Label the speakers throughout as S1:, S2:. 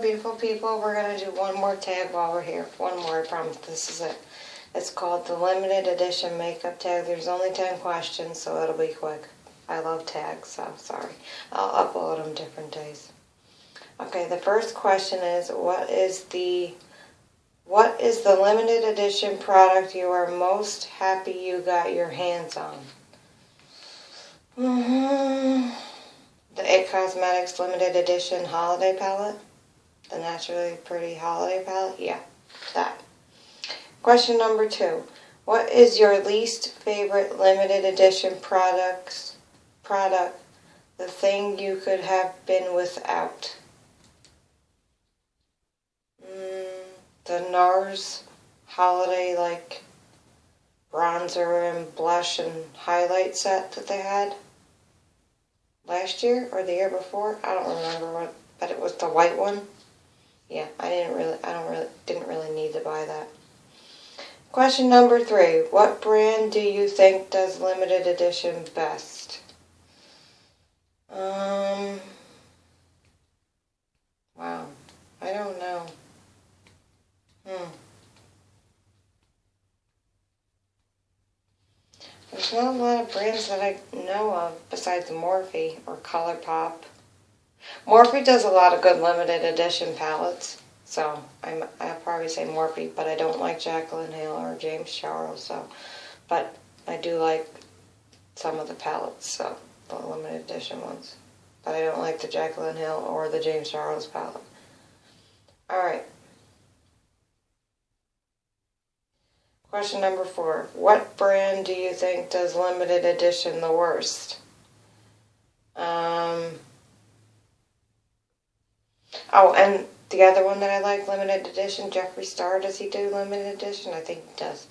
S1: beautiful people. We're going to do one more tag while we're here. One more, I promise. This is it. It's called the limited edition makeup tag. There's only 10 questions, so it'll be quick. I love tags, so sorry. I'll upload them different days. Okay, the first question is, what is the limited edition product you are most happy you got your hands on? The It Cosmetics limited edition holiday palette. The Naturally Pretty holiday palette. Yeah, that. Question number 2. What is your least favorite limited edition product? The thing you could have been without. The NARS holiday bronzer and blush and highlight set that they had last year or the year before. I don't remember what, but it was the white one. Yeah, I didn't really need to buy that. Question number 3. What brand do you think does limited edition best? Wow, I don't know. There's not a lot of brands that I know of besides Morphe or ColourPop. Morphe does a lot of good limited edition palettes, so I'll probably say Morphe, but I don't like Jaclyn Hill or James Charles, but I do like some of the palettes, so the limited edition ones. But I don't like the Jaclyn Hill or the James Charles palette. Alright. Question number 4. What brand do you think does limited edition the worst? Oh, and the other one that I like, limited edition, Jeffree Star, does he do limited edition? I think he does.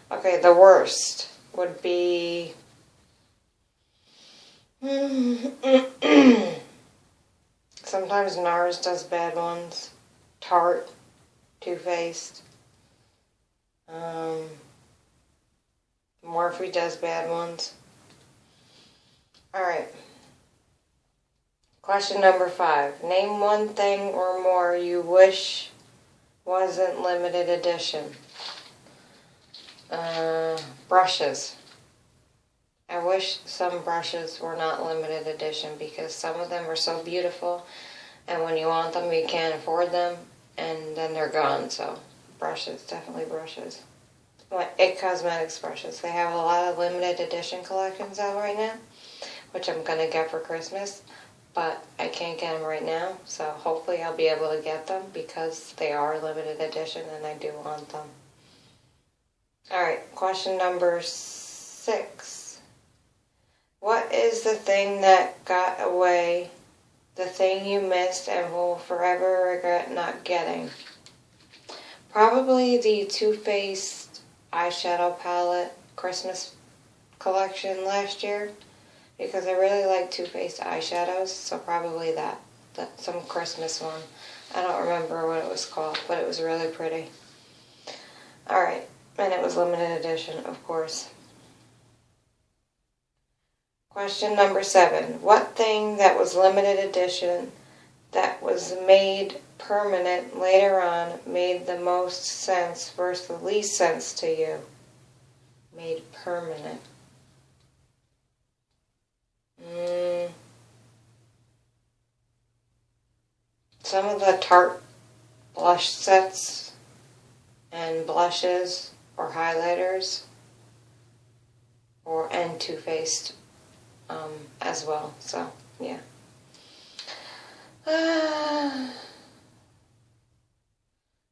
S1: Okay, the worst would be... Sometimes NARS does bad ones. Tarte, Too Faced. Morphe does bad ones. Alright. Question number 5. Name one thing or more you wish wasn't limited edition. Brushes. I wish some brushes were not limited edition because some of them are so beautiful and when you want them you can't afford them and then they're gone, so brushes, definitely brushes. It Cosmetics brushes. They have a lot of limited edition collections out right now, which I'm going to get for Christmas, but I can't get them right now, so hopefully I'll be able to get them because they are limited edition and I do want them. Alright, question number 6. What is the thing that got away, the thing you missed and will forever regret not getting? Probably the Too Faced eyeshadow palette Christmas collection last year because I really like Too Faced eyeshadows, so probably that some Christmas one. I don't remember what it was called, but it was really pretty. Alright, and it was limited edition, of course. Question number 7. What thing that was limited edition that was made permanent later on made the most sense versus the least sense to you? Made permanent. Some of the Tarte blush sets and blushes or highlighters and Too Faced as well, so yeah.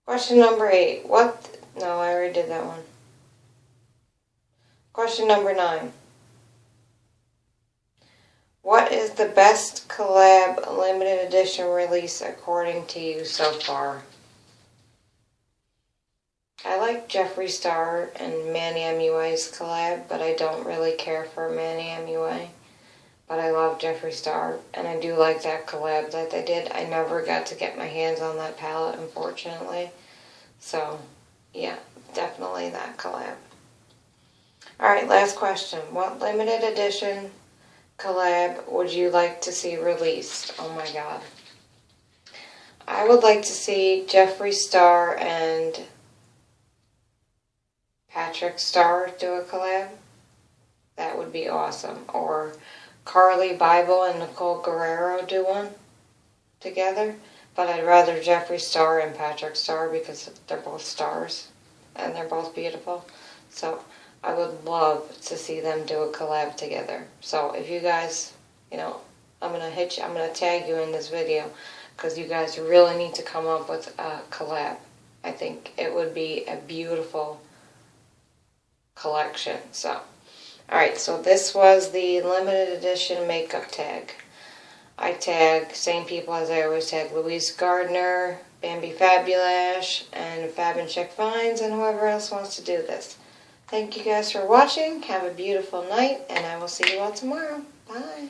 S1: Question number 8. No, I already did that one. Question number 9. What is the best collab limited edition release according to you so far? I like Jeffree Star and Manny MUA's collab, but I don't really care for Manny MUA. But I love Jeffree Star, and I do like that collab that they did. I never got to get my hands on that palette, unfortunately. So, yeah, definitely that collab. Alright, last question. What limited edition collab would you like to see released? Oh my god. I would like to see Jeffree Star and Patrick Star do a collab. That would be awesome. Or Carly Bible and Nicole Guerrero do one together. But I'd rather Jeffree Star and Patrick Star because they're both stars and they're both beautiful. So I would love to see them do a collab together. So if you guys, you know, I'm gonna tag you in this video because you guys really need to come up with a collab. I think it would be a beautiful collection. So, alright, so this was the limited edition makeup tag. I tag same people as I always tag: Louise Gardner, Bambi Fabulash, and Fab and Chick Finds, and whoever else wants to do this. Thank you guys for watching. Have a beautiful night, and I will see you all tomorrow. Bye.